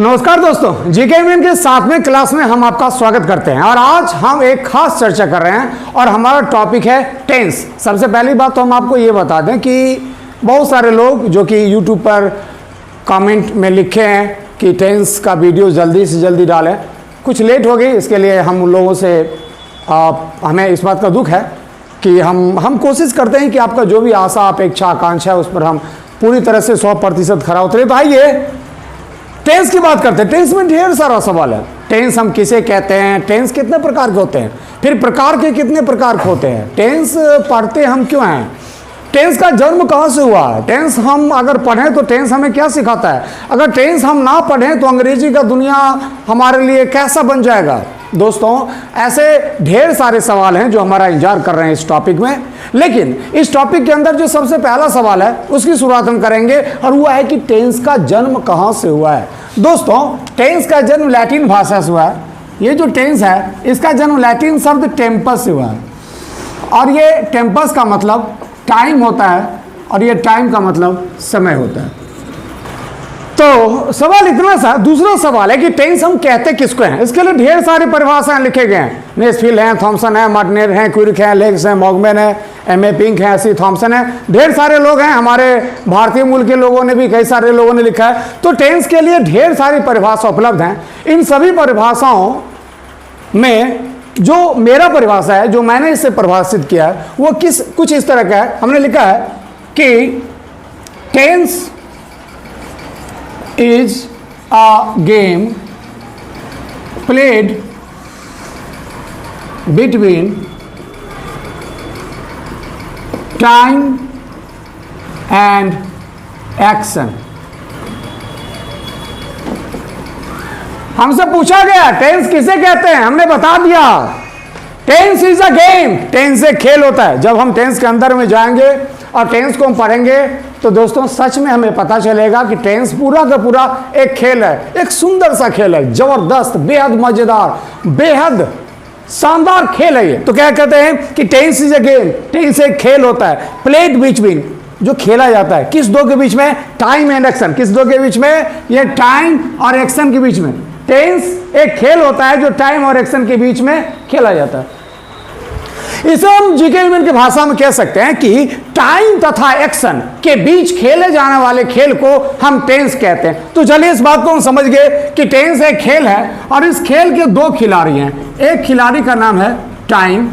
नमस्कार दोस्तों, GK mean के 7वें क्लास में हम आपका स्वागत करते हैं और आज हम एक खास चर्चा कर रहे हैं और हमारा टॉपिक है टेंस। सबसे पहली बात तो हम आपको ये बता दें कि बहुत सारे लोग जो कि यूट्यूब पर कमेंट में लिखे हैं कि टेंस का वीडियो जल्दी से जल्दी डालें, कुछ लेट हो गई, इसके लिए हम लोगों से हमें इस बात का दुख है कि हम कोशिश करते हैं कि आपका जो भी आशा अपेक्षा आकांक्षा है उस पर हम पूरी तरह से 100% खरा उतरे। तो आइए टेंस की बात करते हैं। टेंस में ढेर सारा सवाल है। टेंस हम किसे कहते हैं, टेंस कितने प्रकार के होते हैं, फिर प्रकार के कितने प्रकार के होते हैं, टेंस पढ़ते हम क्यों हैं, टेंस का जन्म कहाँ से हुआ है, टेंस हम अगर पढ़ें तो टेंस हमें क्या सिखाता है, अगर टेंस हम ना पढ़ें तो अंग्रेजी का दुनिया हमारे लिए कैसा बन जाएगा। दोस्तों, ऐसे ढेर सारे सवाल हैं जो हमारा इंतजार कर रहे हैं इस टॉपिक में। लेकिन इस टॉपिक के अंदर जो सबसे पहला सवाल है उसकी शुरुआत हम करेंगे और वो है कि टेंस का जन्म कहाँ से हुआ है। दोस्तों, टेंस का जन्म लैटिन भाषा से हुआ है। ये जो टेंस है इसका जन्म लैटिन शब्द टेम्पस से हुआ है और ये टेम्पस का मतलब टाइम होता है और ये टाइम का मतलब समय होता है। तो सवाल इतना सा। दूसरा सवाल है कि टेंस हम कहते किसको हैं। इसके लिए ढेर सारी परिभाषाएं लिखे गए हैं। नेस्फिल हैं, थॉमसन है, मार्टिनेर हैं, क्विर्क हैं, लेग्स हैं, मॉगमैन है, एम.ए. पिंक है, सी थॉमसन है, ढेर सारे लोग हैं। हमारे भारतीय मूल के लोगों ने भी कई सारे लोगों ने लिखा है। तो टेंस के लिए ढेर सारी परिभाषा उपलब्ध हैं। इन सभी परिभाषाओं में जो मेरा परिभाषा है, जो मैंने इससे परिभाषित किया है, वो कुछ इस तरह का है। हमने लिखा है कि tense is a game played between time and action। हमसे पूछा गया टेंस किसे कहते हैं, हमने बता दिया tense is a game. Tense एक खेल होता है। जब हम टेंस के अंदर में जाएंगे और टेंस को हम पढ़ेंगे तो दोस्तों सच में हमें पता चलेगा कि टेंस पूरा का पूरा एक खेल है, एक सुंदर सा खेल है, जबरदस्त, बेहद मजेदार, बेहद शानदार खेल है ये। तो क्या कहते हैं कि tense is a game. Tense एक खेल होता है, प्लेड बिटवीन, जो खेला जाता है किस दो के बीच में, टाइम एंड एक्शन। किस दो के बीच में, ये टाइम और एक्शन के बीच में। टेंस एक खेल होता है जो टाइम और एक्शन के बीच में खेला जाता है। इसे हम जीके मीन की भाषा में कह सकते हैं कि टाइम तथा एक्शन के बीच खेले जाने वाले खेल को हम टेंस कहते हैं। तो चलिए इस बात को हम समझ गए कि टेंस एक खेल है और इस खेल के दो खिलाड़ी हैं। एक खिलाड़ी का नाम है टाइम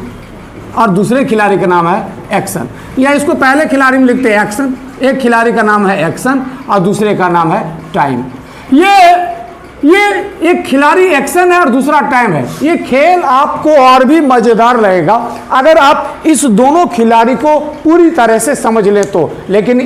और दूसरे खिलाड़ी का नाम है एक्शन, या इसको पहले खिलाड़ी में लिखते हैं एक्शन। एक खिलाड़ी का नाम है एक्शन और दूसरे का नाम है टाइम। ये एक खिलाड़ी एक्शन है और दूसरा टाइम है। ये खेल आपको और भी मजेदार लगेगा अगर आप इस दोनों खिलाड़ी को पूरी तरह से समझ ले तो। लेकिन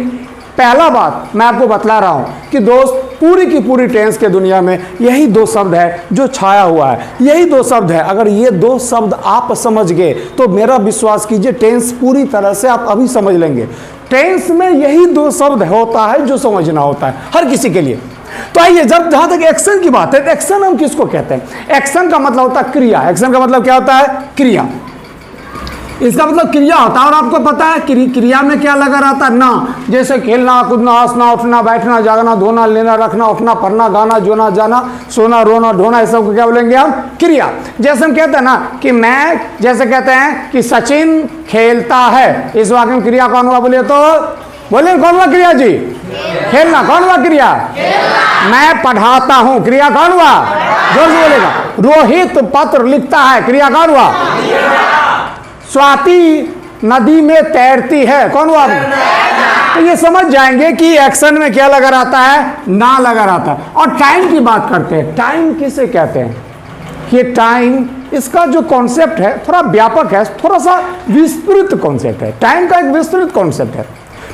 पहला बात मैं आपको बतला रहा हूं कि दोस्त, पूरी की पूरी टेंस के दुनिया में यही दो शब्द है जो छाया हुआ है, यही दो शब्द है। अगर ये दो शब्द आप समझ गए तो मेरा विश्वास कीजिए टेंस पूरी तरह से आप अभी समझ लेंगे। टेंस में यही दो शब्द होता है जो समझना होता है हर किसी के लिए। तो आइए, जब जहां तक एक्शन की बात है, तो एक्शन हम किसको कहते हैं। एक्शन का मतलब होता है क्रिया। एक्शन का मतलब क्या होता है, क्रिया। इसका मतलब क्रिया होता है और आपको पता है क्रिया में क्या लगा रहता है, ना। जैसे खेलना, कूदना, हंसना, उठना, बैठना, जागना, धोना, लेना, रखना, उठना, पढ़ना, गाना, जोना, जाना, सोना, रोना, ढोना, इस सब को क्या बोलेंगे हम, क्रिया। जैसे हम कहते हैं ना कि मैं, जैसे कहते हैं कि सचिन खेलता है, इस वाक्य में क्रिया कौन हुआ, बोलिए तो, बोलिए कौन हुआ क्रिया जी, खेलना। कौन हुआ क्रिया, मैं पढ़ाता हूं, क्रिया कौन हुआ, जोर से बोलेगा। रोहित पत्र लिखता है, क्रिया कौन हुआ, स्वाति नदी में तैरती है, कौन हुआ। तो ये समझ जाएंगे कि एक्शन में क्या लगा रहता है, ना लगा रहता है। और टाइम की बात करते हैं। टाइम किसे कहते हैं, ये टाइम, इसका जो कॉन्सेप्ट है थोड़ा व्यापक है, थोड़ा सा विस्तृत कॉन्सेप्ट है। टाइम का एक विस्तृत कॉन्सेप्ट है।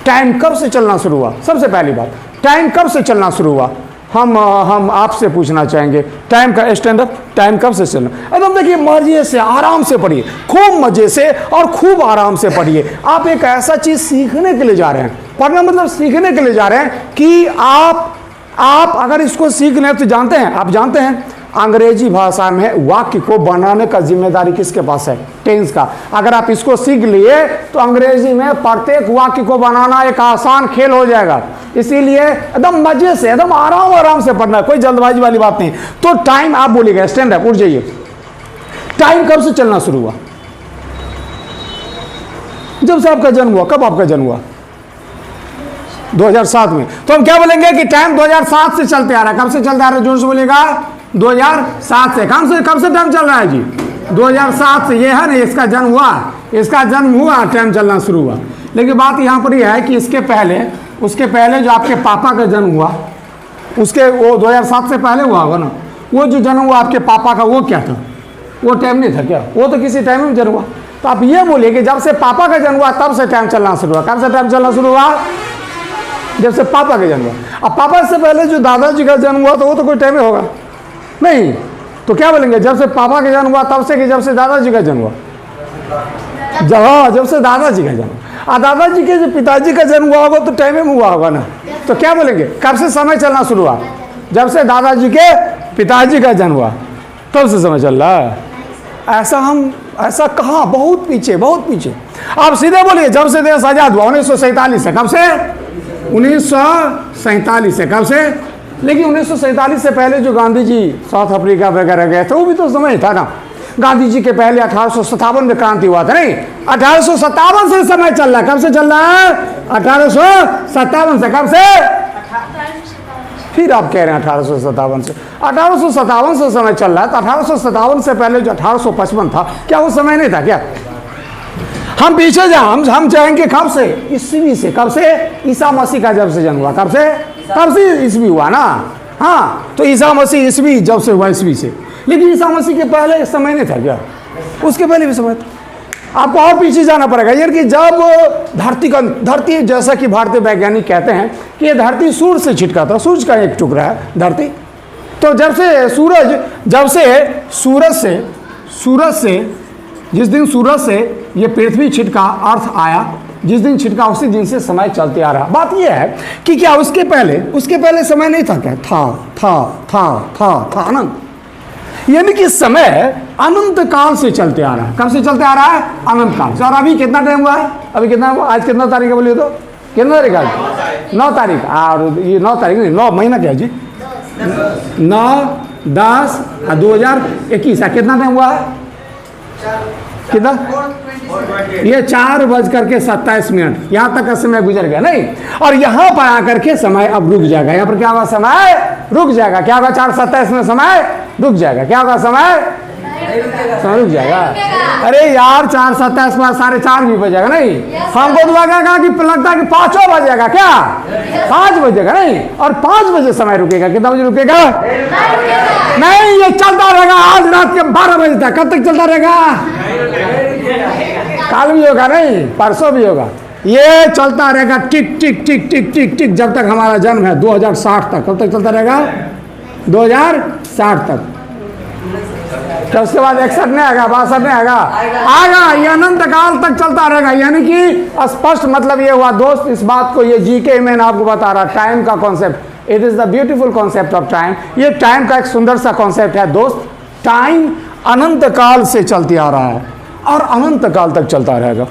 टाइम कब से चलना शुरू हुआ, सबसे पहली बात, टाइम कब से चलना शुरू हुआ, हम आपसे पूछना चाहेंगे। टाइम का स्टैंड अप, टाइम कब से चलना। एकदम देखिए, मजे से आराम से पढ़िए, खूब मजे से और खूब आराम से पढ़िए। आप एक ऐसा चीज सीखने के लिए जा रहे हैं, पढ़ना मतलब सीखने के लिए जा रहे हैं कि आप अगर इसको सीख लें तो जानते हैं, आप जानते हैं अंग्रेजी भाषा में वाक्य को बनाने का जिम्मेदारी किसके पास है? टेंस का। अगर आप इसको सीख लिए तो अंग्रेजी में प्रत्येक वाक्य को बनाना एक आसान खेल हो जाएगा। इसीलिए एकदम मजे से, एकदम आराम से पढ़ना, कोई जल्दबाजी वाली बात नहीं। तो टाइम आप बोलिएगा, स्टैंड अप, उठ जाइए। टाइम कब से चलना शुरू हुआ? जब से आपका जन्म हुआ। कब आपका जन्म हुआ? 2007 में। तो हम क्या बोलेंगे कि टाइम 2007 से चलते आ रहा है। कब से चलते आ रहा है? जोर से बोलेगा, 2007 से। कब से टाइम चल रहा है जी? 2007 से। ये है ना, इसका जन्म हुआ, टाइम चलना शुरू हुआ। लेकिन बात यहाँ पर यह है कि उसके पहले जो आपके पापा का जन्म हुआ, वो 2007 से पहले हुआ होगा ना। वो जो जन्म हुआ आपके पापा का, वो क्या था? वो टाइम नहीं था क्या? वो तो किसी टाइम में जन्म हुआ। तो आप ये बोलिए कि जब से पापा का जन्म हुआ तब से टाइम चलना शुरू हुआ। कब से टाइम चलना शुरू हुआ? जब से पापा का जन्म हुआ। अब पापा से पहले जो दादाजी का जन्म हुआ तो वो तो कोई टाइम ही होगा नहीं। तो क्या बोलेंगे? जब से पापा का जन्म हुआ तब से, कि जब से दादाजी का जन्म हुआ? जब से दादाजी का जन्म। और दादाजी के जो पिताजी का जन्म हुआ होगा तो टाइम में हुआ होगा ना। तो क्या बोलेंगे? कब से समय चलना शुरू हुआ? जब से दादाजी के पिताजी का जन्म हुआ तब से समय चल रहा है। ऐसा कहाँ? बहुत पीछे। आप सीधे बोलिए, जब से देश आजाद हुआ 1947 से। कब से? 1947 से। कब से? लेकिन 1947 से पहले जो गांधी जी साउथ अफ्रीका वगैरह गए थे, वो भी तो समय था ना। गांधी जी के पहले 1857 में क्रांति हुआ था, नहीं? 1857 से समय चल रहा है। कब से चल रहा है? 1857 से। कब से? फिर आप कह रहे हैं 1857 से। 1857 से समय चल रहा है, तो 1857 से पहले जो 1855 था, क्या वो समय नहीं था क्या? हम पीछे हम जाएंगे कब से? ईस्वी से। कब से? ईसा मसीह का जब से जन्म हुआ। कब से? तब से ईस्वी हुआ ना। हाँ, तो ईसा मसीह ईस्वी जब से हुआ, ईस्वी से। लेकिन ईसा मसीह के पहले समय नहीं था क्या? उसके पहले भी समय था। आपको और पीछे जाना पड़ेगा। यानी कि जब धरती जैसा कि भारतीय वैज्ञानिक कहते हैं कि ये धरती सूर्य से छिटका था, सूरज का एक टुकड़ा है धरती। तो जिस दिन सूरज से ये पृथ्वी छिटका, अर्थ आया, जिस दिन छिटका उसी दिन से समय चलते आ रहा। बात यह है कि क्या उसके पहले समय नहीं था क्या? था ना। यानी कि समय अनंत काल से चलते आ रहा है। कब से चलते आ रहा है? अनंत काल से। और अभी कितना टाइम हुआ है? अभी कितना हुआ? आज कितना तारीख है बोलिए तो? कितना तारीख है? 9 तारीख। और ये 9 तारीख नहीं, 9 महीना क्या जी? 9/10/2021। कितना टाइम हुआ है? कितना? ये 4:27 यहाँ तक का समय गुजर गया, नहीं? और यहाँ पर आकर के समय अब रुक जाएगा। यहाँ पर क्या होगा? समय रुक जाएगा। क्या होगा? 4:27 में समय रुक जाएगा। क्या होगा? समय रुक जाएगा। अरे यार, 4:27 में 4:30 भी बजेगा, नहीं? हमको तो लगेगा कि लगता है कि 5 बजेगा। क्या? 5 बजेगा, नहीं? और 5 बजे समय रुकेगा। कितना बजे रुकेगा? नहीं, ये चलता रहेगा आज रात के 12 बजे तक। कब तक चलता रहेगा? कल भी होगा, नहीं? परसों भी होगा। ये चलता रहेगा टिक टिक टिक टिक टिक टिक जब तक हमारा जन्म है, 2060 तक। कब तक चलता रहेगा? 2060 तक। तो उसके बाद 61 नहीं आएगा, 62 नहीं आएगा। ये अनंत काल तक चलता रहेगा। यानी कि स्पष्ट मतलब ये हुआ दोस्त, इस बात को ये जीके मैंने आपको बता रहा, टाइम का concept. It is the beautiful concept of time. ये टाइम का एक सुंदर सा कॉन्सेप्ट है दोस्त। टाइम अनंत काल से चलते आ रहा है और अनंत काल तक चलता रहेगा।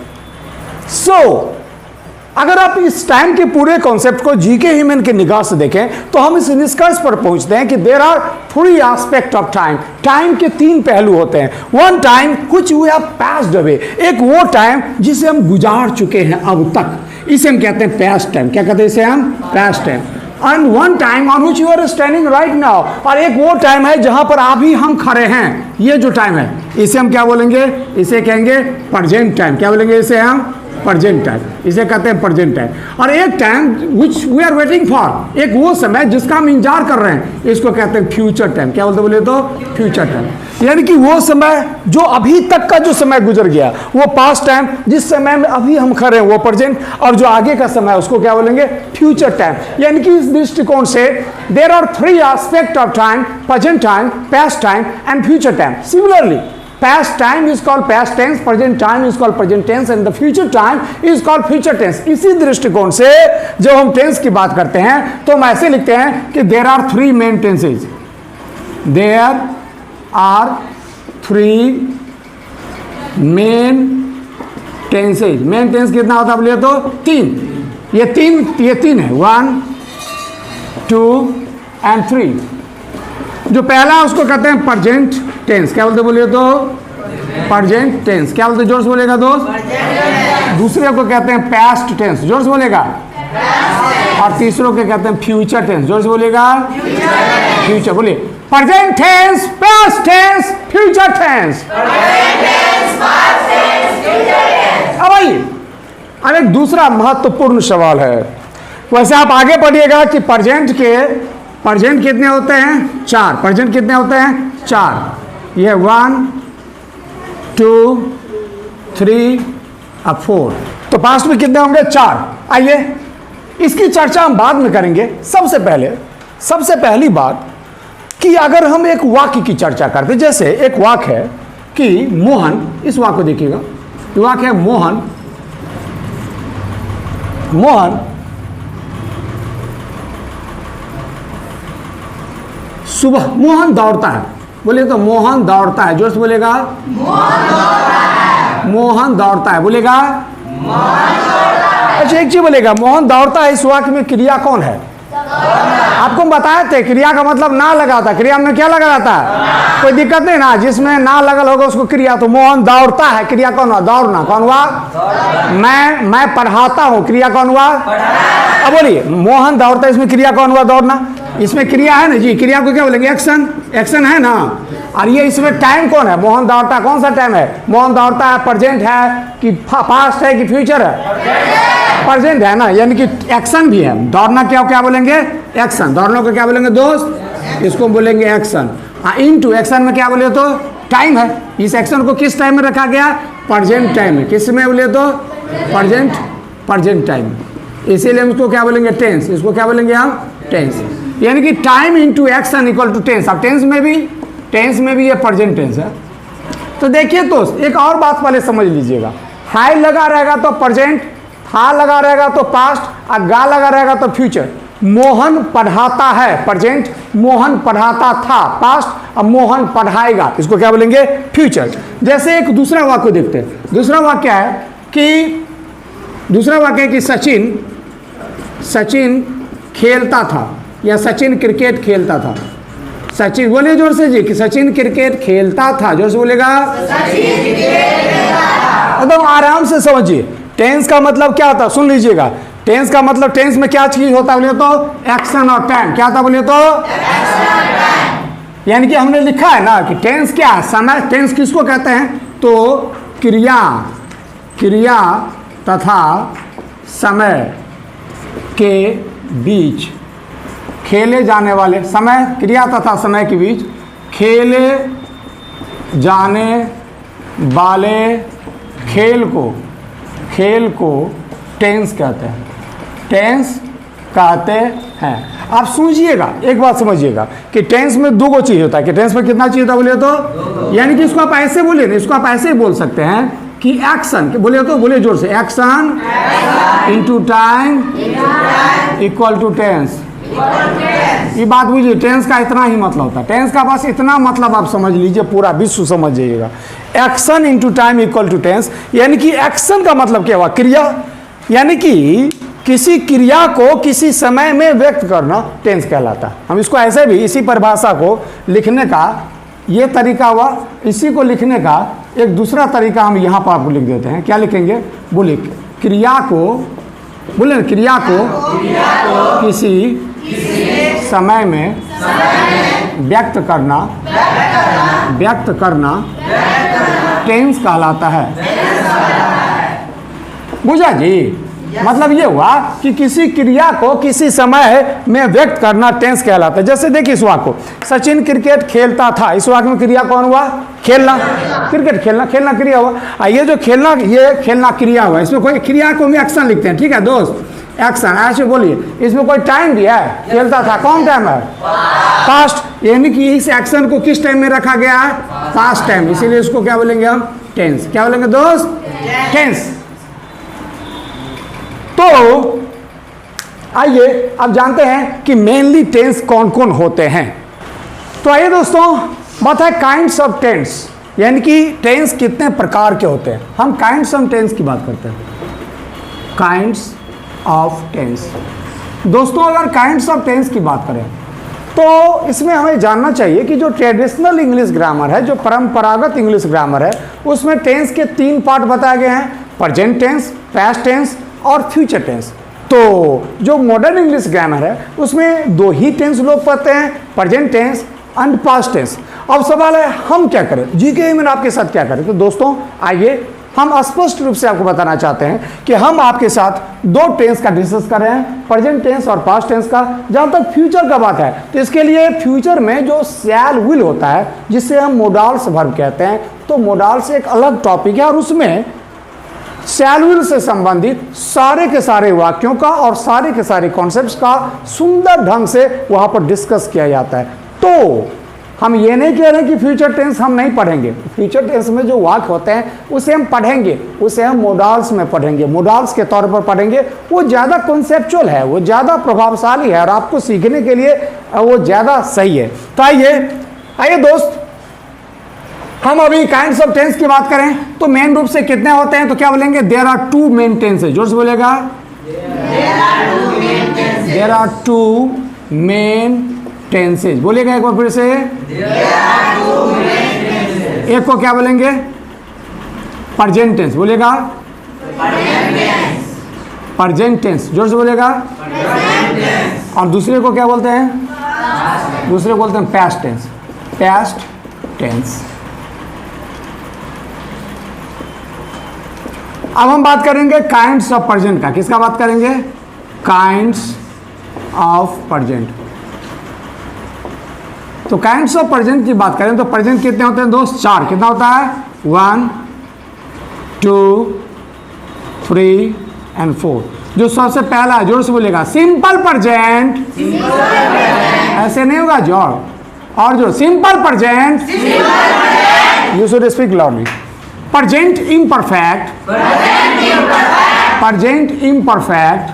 अगर आप इस टाइम के पूरे कॉन्सेप्ट को जीके ह्यूमन के निगाह से देखें तो हम इस निष्कर्ष पर पहुंचते हैं कि there are 3 aspect of time. Time के 3 पहलू होते हैं। One time which we have passed away, एक वो टाइम जिसे हम गुजार चुके हैं अब तक, इसे हम कहते हैं पास्ट टाइम। क्या कहते हैं इसे हम? Past time. And one time on which you are standing right now, और एक वो टाइम है जहां पर अभी हम खड़े हैं। ये जो टाइम है इसे हम क्या बोलेंगे? इसे कहेंगे प्रेजेंट टाइम। क्या बोलेंगे इसे हम? Present time. इसे कहते हैं प्रेजेंट टाइम। और एक time which we are waiting for, एक वो समय जिसका हम इंतजार कर रहे हैं, इसको कहते हैं फ्यूचर टाइम। क्या बोलते बोले तो? Future time. यानी कि वो समय जो अभी तक का जो समय गुजर गया, वो पास्ट टाइम, जिस समय में अभी हम खड़े हैं वो प्रेजेंट, और जो आगे का समय उसको क्या बोलेंगे? Future time. यानी कि इस दृष्टिकोण से there are 3 aspect of time: present time, past time and future time. Similarly past time is called past tense, present time is called present tense and the future time is called future tense। इसी दृष्टिकोण से जब हम tense की बात करते हैं तो हम ऐसे लिखते हैं कि there are 3 main tenses। There are 3 main tenses. Main tense कितना होता है बोलिए तो 3। ये तीन है, 1 2 एंड 3। जो पहला उसको कहते हैं प्रेजेंट टेंस। क्या बोलते बोलिए तो प्रेजेंट टेंस। क्या बोलते जोर से बोलेगा दोस्त? दूसरे को कहते हैं पास्ट टेंस। जोर से बोलेगा। और तीसरों के कहते हैं फ्यूचर टेंस। जोर से बोलेगा फ्यूचर। बोलिए present tense, past tense, future tense. अब आइए, अब एक दूसरा महत्वपूर्ण सवाल है। वैसे आप आगे पढ़िएगा कि प्रेजेंट कितने होते हैं? 4। प्रेजेंट कितने होते हैं? 4। ये 1 2 3 और 4। तो पास्ट में कितने होंगे? 4। आइए इसकी चर्चा हम बाद में करेंगे। सबसे पहली बात कि अगर हम एक वाक्य की चर्चा करते, जैसे एक वाक्य है कि मोहन, इस वाक्य को देखिएगा, वाक्य है मोहन सुबह, मोहन दौड़ता है। बोलिए तो मोहन दौड़ता है। जोर से बोलेगा मोहन दौड़ता है। बोलेगा अच्छा एक चीज बोलेगा, मोहन दौड़ता है। इस वाक्य में क्रिया कौन है? आपको बताए थे क्रिया का मतलब ना लगा था। क्रिया में क्या लगा रहता है? कोई दिक्कत नहीं ना, जिसमें ना लगल होगा उसको क्रिया। तो मोहन दौड़ता है, क्रिया कौन हुआ? दौड़ना। कौन हुआ? मैं पढ़ाता हूँ, क्रिया कौन हुआ? अब बोलिए मोहन दौड़ता है, इसमें क्रिया कौन हुआ? दौड़ना। इसमें क्रिया है ना जी, क्रिया को क्या बोलेंगे? एक्शन है ना। और ये इसमें टाइम कौन है? मोहन दौड़ता, कौन सा टाइम है? मोहन दौड़ता है प्रेजेंट है कि पास्ट है कि फ्यूचर है? प्रेजेंट है ना, यानी कि एक्शन भी है। दौड़ना क्या बोलेंगे? एक्शन। दौड़ने को क्या बोलेंगे दोस्त? इसको बोलेंगे एक्शन। इनटू एक्शन में क्या बोले तो टाइम है। इस एक्शन को किस टाइम में रखा गया? प्रेजेंट टाइम में। किस में बोले तो प्रेजेंट टाइम। इसीलिए हम इसको क्या बोलेंगे? टेंस। इसको क्या बोलेंगे हम? टेंस। यानी कि time into action equal to tense. अब टेंस में भी ये प्रेजेंट टेंस है। तो देखिए दोस्त, एक और बात पहले समझ लीजिएगा। हाई लगा रहेगा तो प्रेजेंट, हा लगा रहेगा तो पास्ट, और गा लगा रहेगा तो फ्यूचर। मोहन पढ़ाता है प्रेजेंट, मोहन पढ़ाता था पास्ट, अब मोहन पढ़ाएगा, इसको क्या बोलेंगे? फ्यूचर। जैसे एक दूसरा वाक्य देखते हैं। दूसरा वाक्य है कि सचिन खेलता था, या सचिन क्रिकेट खेलता था। सचिन बोलिए जोर से जी कि सचिन क्रिकेट खेलता था। जोर से बोलेगा एकदम आराम से समझिए। टेंस का मतलब क्या होता है? सुन लीजिएगा। टेंस का मतलब, टेंस में क्या चीज होता है बोलिए तो? एक्शन और टाइम। क्या होता है बोलिए तो? यानी कि हमने लिखा है ना कि टेंस क्या है? समय। टेंस किसको कहते हैं? तो क्रिया तथा समय के बीच खेले जाने वाले, समय क्रिया तथा समय के बीच खेले जाने वाले खेल को टेंस कहते हैं। टेंस कहते हैं। आप सुनिएगा, एक बात समझिएगा कि टेंस में दो चीज होता है। कि टेंस में कितना चीज होता है बोलिए तो? यानी कि इसको आप ऐसे बोलिए ना, इसको आप ऐसे ही बोल सकते हैं कि एक्शन बोलिए तो, बोलिए जोर से, action into time equal to tense. ये बात बुझिए, टेंस का इतना ही मतलब होता है। टेंस का बस इतना मतलब आप समझ लीजिए, पूरा विश्व समझ जाइएगा। Action into time equal to tense. यानी कि एक्शन का मतलब क्या हुआ? क्रिया। यानी कि किसी क्रिया को किसी समय में व्यक्त करना टेंस कहलाता है। हम इसको ऐसे भी, इसी परिभाषा को लिखने का ये तरीका हुआ। इसी को लिखने का एक दूसरा तरीका हम यहाँ पर आपको लिख देते हैं। क्या लिखेंगे? बोले क्रिया को किसी समय में व्यक्त करना टेंस कहलाता है। बुझा जी? मतलब ये हुआ कि किसी क्रिया को किसी समय में व्यक्त करना टेंस कहलाता है। जैसे देखिए इस वाक्य को, सचिन क्रिकेट खेलता था। इस वाक्य में क्रिया कौन हुआ? खेलना। क्रिकेट खेलना क्रिया हुआ। ये जो खेलना क्रिया हुआ। इसमें कोई क्रिया को हम एक्शन लिखते हैं, ठीक है दोस्त? एक्शन ऐसे बोलिए। इसमें कोई टाइम भी है? खेलता था, कौन टाइम है? पास्ट। यानी कि इस एक्शन को किस टाइम में रखा गया है? Past time. इसीलिए इसको क्या बोलेंगे हम? टेंस। क्या बोलेंगे दोस्त? टेंस। तो आइए अब जानते हैं कि मेनली टेंस कौन कौन होते हैं। तो आइए दोस्तों, बात है काइंड्स ऑफ टेंस, यानी कि टेंस कितने प्रकार के होते हैं। हम काइंड्स ऑफ टेंस की बात करते हैं, काइंड्स ऑफ टेंस। दोस्तों अगर काइंड्स ऑफ टेंस की बात करें तो इसमें हमें जानना चाहिए कि जो ट्रेडिशनल इंग्लिश ग्रामर है, जो परंपरागत इंग्लिश ग्रामर है, उसमें टेंस के 3 पार्ट बताए गए हैं, प्रेजेंट टेंस, पास्ट टेंस और फ्यूचर टेंस। तो जो मॉडर्न इंग्लिश ग्रामर है उसमें 2 ही टेंस लोग पढ़ते हैं, present tense and past tense. अब सवाल है हम क्या करें, जीके में आपके साथ क्या करें। तो दोस्तों आइए हम स्पष्ट रूप से आपको बताना चाहते हैं कि हम आपके साथ 2 टेंस का डिस्कस कर रहे हैं, प्रेजेंट टेंस और पास्ट टेंस का। जहां तक फ्यूचर का बात है तो इसके लिए फ्यूचर में जो शैल विल होता है, जिसे हम मोडाल्स वर्ब कहते हैं, तो मोडाल्स एक अलग टॉपिक है और उसमें शैल विल से संबंधित सारे के सारे वाक्यों का और सारे के सारे कॉन्सेप्ट्स का सुंदर ढंग से वहां पर डिस्कस किया जाता है। तो हम ये नहीं कह रहे कि फ्यूचर टेंस हम नहीं पढ़ेंगे, फ्यूचर टेंस में जो वाक्य होते हैं उसे हम पढ़ेंगे, उसे हम मोडाल्स में पढ़ेंगे, मोडाल्स के तौर पर पढ़ेंगे। वो ज़्यादा कॉन्सेप्चुअल है, वो ज़्यादा प्रभावशाली है और आपको सीखने के लिए वो ज़्यादा सही है। तो आइए दोस्त, हम अभी काइंड्स ऑफ टेंस की बात करें तो मेन रूप से कितने होते हैं, तो क्या बोलेंगे, देयर आर 2 मेन टेंसेज। जोर से बोलेगा, देयर आर 2 मेन टेंसेज। बोलिएगा एक बार फिर से, एक को क्या बोलेंगे, प्रेजेंट टेंस। बोलिएगा प्रेजेंट टेंस, जोर से बोलेगा। और दूसरे को क्या बोलते हैं, दूसरे को बोलते हैं पास्ट टेंस, पास्ट टेंस। अब हम बात करेंगे काइंड्स ऑफ प्रेजेंट का। किसका बात करेंगे, काइंड्स ऑफ प्रेजेंट। तो काइंड्स ऑफ प्रेजेंट की बात करें तो प्रेजेंट कितने होते हैं दोस्त, 4। कितना होता है, 1 2 3 एंड 4। जो सबसे पहला है, जोर से बोलेगा, सिंपल प्रेजेंट। ऐसे नहीं होगा जोर, और जो simple present, you should speak loudly. Present imperfect, present imperfect,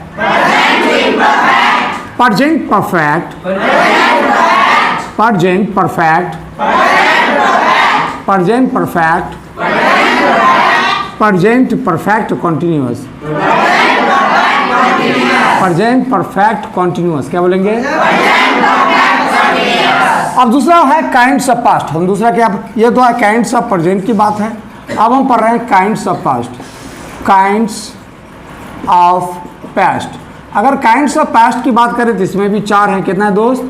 present perfect, present perfect, present perfect, present perfect continuous, present perfect continuous. क्या बोलेंगे, अब दूसरा है काइंड्स ऑफ पास्ट। हम दूसरा क्या, ये तो है काइंड्स ऑफ प्रेजेंट की बात है। अब हम पढ़ रहे हैं kinds of past, kinds of past. अगर काइंड्स ऑफ पास्ट की बात करें तो इसमें भी 4 हैं। कितना है दोस्त,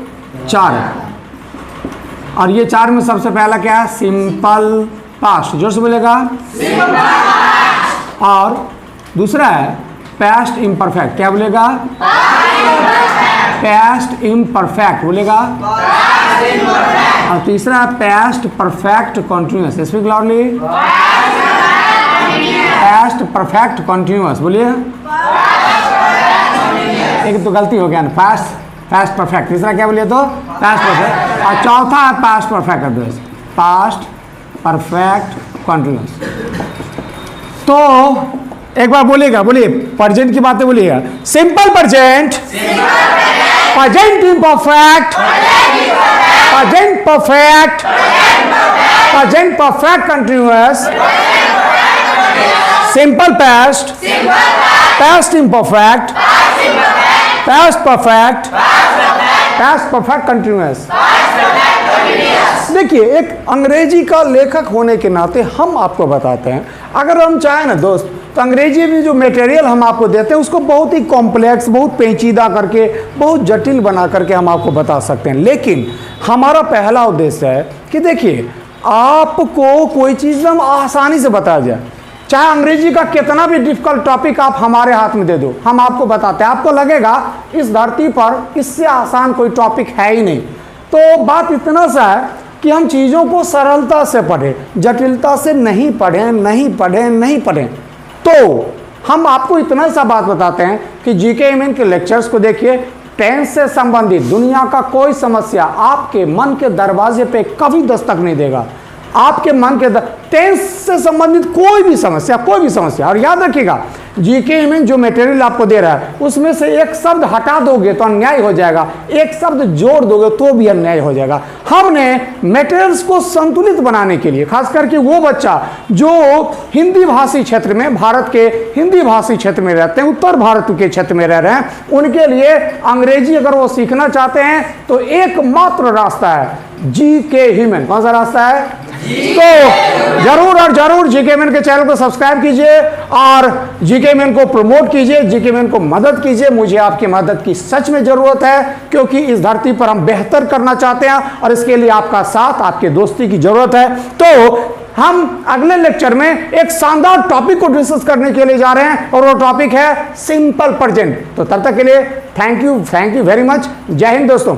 4 है। और ये 4 में सबसे पहला क्या है, सिंपल पास्ट। जोर से बोलेगा, और दूसरा है पास्ट इम्परफेक्ट। क्या बोलेगा, पास्ट इम्परफेक्ट बोलेगा। और तीसरा है past perfect continuous. Speak loudly, past perfect continuous. बोलिए, एक तो गलती हो गया ना, पास्ट परफेक्ट। तीसरा क्या बोलिए तो पास्ट परफेक्ट। और चौथा है past perfect continuous, past perfect continuous. तो एक बार बोलिएगा, बोलिए प्रेजेंट की बातें बोलिएगा, simple present, present imperfect, present perfect, present perfect continuous, simple past, past imperfect, past perfect, past perfect continuous. देखिए, एक अंग्रेजी का लेखक होने के नाते हम आपको बताते हैं, अगर हम चाहें ना दोस्त तो अंग्रेजी में जो मटेरियल हम आपको देते हैं उसको बहुत ही कॉम्प्लेक्स, बहुत पेचीदा करके, बहुत जटिल बना करके हम आपको बता सकते हैं। लेकिन हमारा पहला उद्देश्य है कि देखिए, आपको कोई चीज़ हम आसानी से बता जाए, चाहे अंग्रेजी का कितना भी डिफिकल्ट टॉपिक आप हमारे हाथ में दे दो, हम आपको बताते हैं। आपको लगेगा इस धरती पर इससे आसान कोई टॉपिक है ही नहीं। तो बात इतना सा है कि हम चीज़ों को सरलता से पढ़ें, जटिलता से नहीं पढ़ें, नहीं पढ़ें, नहीं पढ़ें। तो हम आपको इतना सा बात बताते हैं कि GK के लेक्चर्स को देखिए, टेंस से संबंधित दुनिया का कोई समस्या आपके मन के दरवाजे पे कभी दस्तक नहीं देगा। आपके मन के टेंस से संबंधित कोई भी समस्या, और याद रखिएगा जीके में जो मटेरियल आपको दे रहा है उसमें से एक शब्द हटा दोगे तो अन्याय हो जाएगा, एक शब्द जोड़ दोगे तो भी अन्याय हो जाएगा। हमने मटेरियल्स को संतुलित बनाने के लिए, खास करके वो बच्चा जो हिंदी भाषी क्षेत्र में, भारत के हिंदी भाषी क्षेत्र में रहते हैं, उत्तर भारत के क्षेत्र में रह रहे हैं, उनके लिए अंग्रेजी अगर वो सीखना चाहते हैं तो एकमात्र रास्ता है जीके ह्यूमन। कौन सा रास्ता है? तो जरूर और जरूर जीके मैन के चैनल को सब्सक्राइब कीजिए और जीके मैन को प्रमोट कीजिए, जीके मैन को मदद कीजिए। मुझे आपकी मदद की सच में जरूरत है, क्योंकि इस धरती पर हम बेहतर करना चाहते हैं और इसके लिए आपका साथ, आपके दोस्ती की जरूरत है। तो हम अगले लेक्चर में एक शानदार टॉपिक को डिस्कस करने के लिए जा रहे हैं और वो टॉपिक है सिंपल प्रेजेंट। तो तब तक के लिए थैंक यू वेरी मच। जय हिंद दोस्तों।